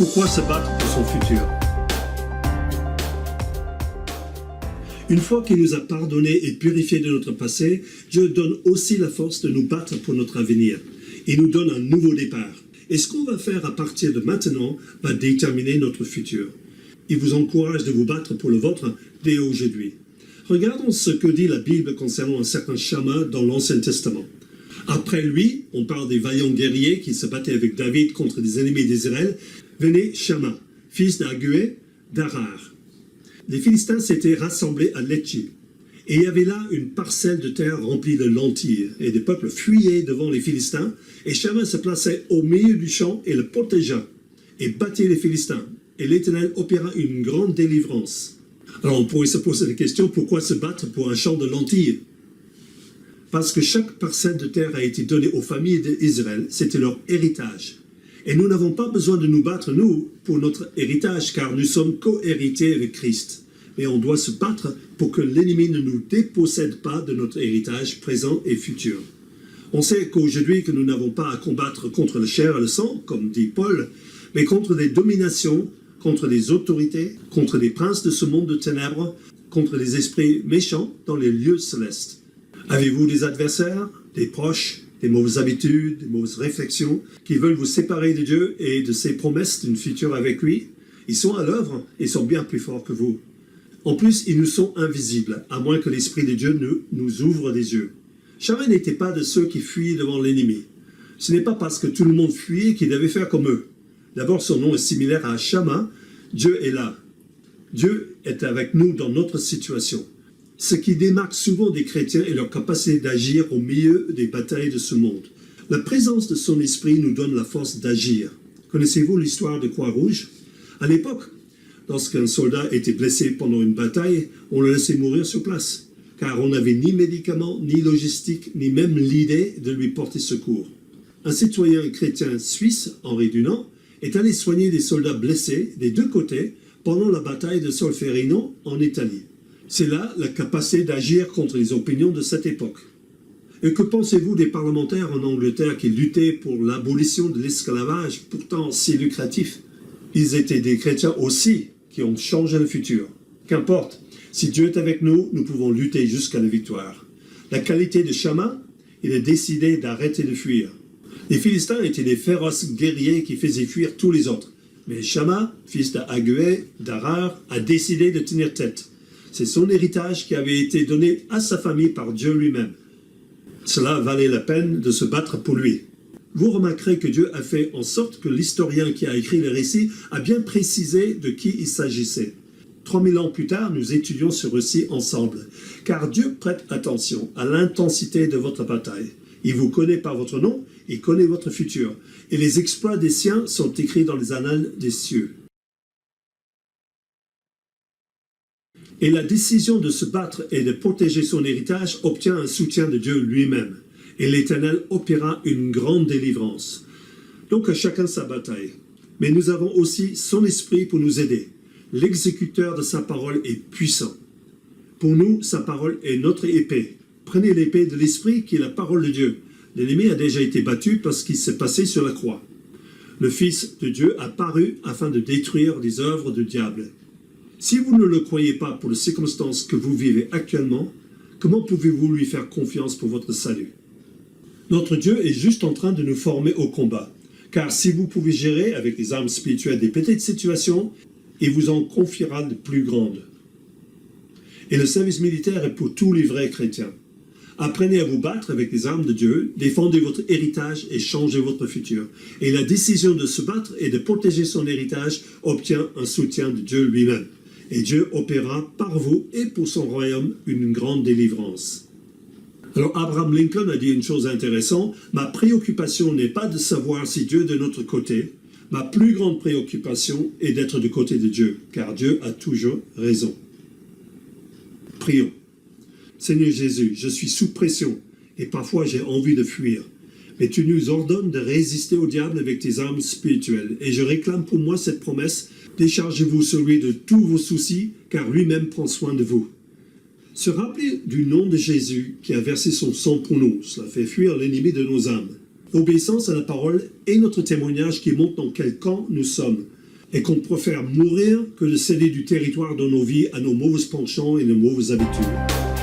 Pourquoi se battre pour son futur? Une fois qu'il nous a pardonné et purifié de notre passé, Dieu donne aussi la force de nous battre pour notre avenir. Il nous donne un nouveau départ. Et ce qu'on va faire à partir de maintenant va déterminer notre futur. Il vous encourage de vous battre pour le vôtre dès aujourd'hui. Regardons ce que dit la Bible concernant un certain Shamma dans l'Ancien Testament. Après lui, on parle des vaillants guerriers qui se battaient avec David contre des ennemis d'Israël, venait Shamma, fils d'Agué, d'Arar. Les Philistins s'étaient rassemblés à Létchi. Et il y avait là une parcelle de terre remplie de lentilles. Et des peuples fuyaient devant les Philistins. Et Shamma se plaçait au milieu du champ et le protégea. Et battit les Philistins. Et l'Éternel opéra une grande délivrance. Alors on pourrait se poser la question, pourquoi se battre pour un champ de lentilles? Parce que chaque parcelle de terre a été donnée aux familles d'Israël. C'était leur héritage. Et nous n'avons pas besoin de nous battre, nous, pour notre héritage, car nous sommes co-héritiers avec Christ. Mais on doit se battre pour que l'ennemi ne nous dépossède pas de notre héritage présent et futur. On sait qu'aujourd'hui, que nous n'avons pas à combattre contre la chair et le sang, comme dit Paul, mais contre des dominations, contre des autorités, contre des princes de ce monde de ténèbres, contre des esprits méchants dans les lieux célestes. Avez-vous des adversaires, des proches, des mauvaises habitudes, des mauvaises réflexions, qui veulent vous séparer de Dieu et de ses promesses d'une future avec lui? Ils sont à l'œuvre et sont bien plus forts que vous. En plus, ils nous sont invisibles, à moins que l'Esprit de Dieu nous ouvre les yeux. Shamma n'était pas de ceux qui fuyaient devant l'ennemi. Ce n'est pas parce que tout le monde fuyait qu'il devait faire comme eux. D'abord, son nom est similaire à Shamma. Dieu est là. Dieu est avec nous dans notre situation. Ce qui démarque souvent des chrétiens est leur capacité d'agir au milieu des batailles de ce monde. La présence de son esprit nous donne la force d'agir. Connaissez-vous l'histoire de Croix-Rouge? À l'époque, lorsqu'un soldat était blessé pendant une bataille, on le laissait mourir sur place, car on n'avait ni médicaments, ni logistique, ni même l'idée de lui porter secours. Un citoyen chrétien suisse, Henri Dunant, est allé soigner des soldats blessés des deux côtés pendant la bataille de Solferino en Italie. C'est là la capacité d'agir contre les opinions de cette époque. Et que pensez-vous des parlementaires en Angleterre qui luttaient pour l'abolition de l'esclavage, pourtant si lucratif? Ils étaient des chrétiens aussi qui ont changé le futur. Qu'importe, si Dieu est avec nous, nous pouvons lutter jusqu'à la victoire. La qualité de Shamma, il a décidé d'arrêter de fuir. Les Philistins étaient des féroces guerriers qui faisaient fuir tous les autres. Mais Shamma, fils d'Agué, d'Arar, a décidé de tenir tête. C'est son héritage qui avait été donné à sa famille par Dieu lui-même. Cela valait la peine de se battre pour lui. Vous remarquerez que Dieu a fait en sorte que l'historien qui a écrit le récit a bien précisé de qui il s'agissait. 3000 ans plus tard, nous étudions ce récit ensemble, car Dieu prête attention à l'intensité de votre bataille. Il vous connaît par votre nom, il connaît votre futur, et les exploits des siens sont écrits dans les annales des cieux. Et la décision de se battre et de protéger son héritage obtient un soutien de Dieu lui-même. Et l'Éternel opéra une grande délivrance. Donc à chacun sa bataille. Mais nous avons aussi son esprit pour nous aider. L'exécuteur de sa parole est puissant. Pour nous, sa parole est notre épée. Prenez l'épée de l'esprit qui est la parole de Dieu. L'ennemi a déjà été battu parce qu'il s'est passé sur la croix. Le Fils de Dieu a paru afin de détruire les œuvres du diable. Si vous ne le croyez pas pour les circonstances que vous vivez actuellement, comment pouvez-vous lui faire confiance pour votre salut? Notre Dieu est juste en train de nous former au combat. Car si vous pouvez gérer avec les armes spirituelles des petites situations, il vous en confiera de plus grandes. Et le service militaire est pour tous les vrais chrétiens. Apprenez à vous battre avec les armes de Dieu, défendez votre héritage et changez votre futur. Et la décision de se battre et de protéger son héritage obtient un soutien de Dieu lui-même. Et Dieu opérera par vous et pour son royaume une grande délivrance. Alors Abraham Lincoln a dit une chose intéressante, « Ma préoccupation n'est pas de savoir si Dieu est de notre côté, ma plus grande préoccupation est d'être du côté de Dieu, car Dieu a toujours raison. » Prions. Seigneur Jésus, je suis sous pression et parfois j'ai envie de fuir. Mais tu nous ordonnes de résister au diable avec tes armes spirituelles. Et je réclame pour moi cette promesse, déchargez-vous sur lui de tous vos soucis, car lui-même prend soin de vous. Se rappeler du nom de Jésus qui a versé son sang pour nous, cela fait fuir l'ennemi de nos âmes. L'obéissance à la parole est notre témoignage qui montre dans quel camp nous sommes. et qu'on préfère mourir que de céder du territoire dans nos vies à nos mauvais penchants et nos mauvaises habitudes.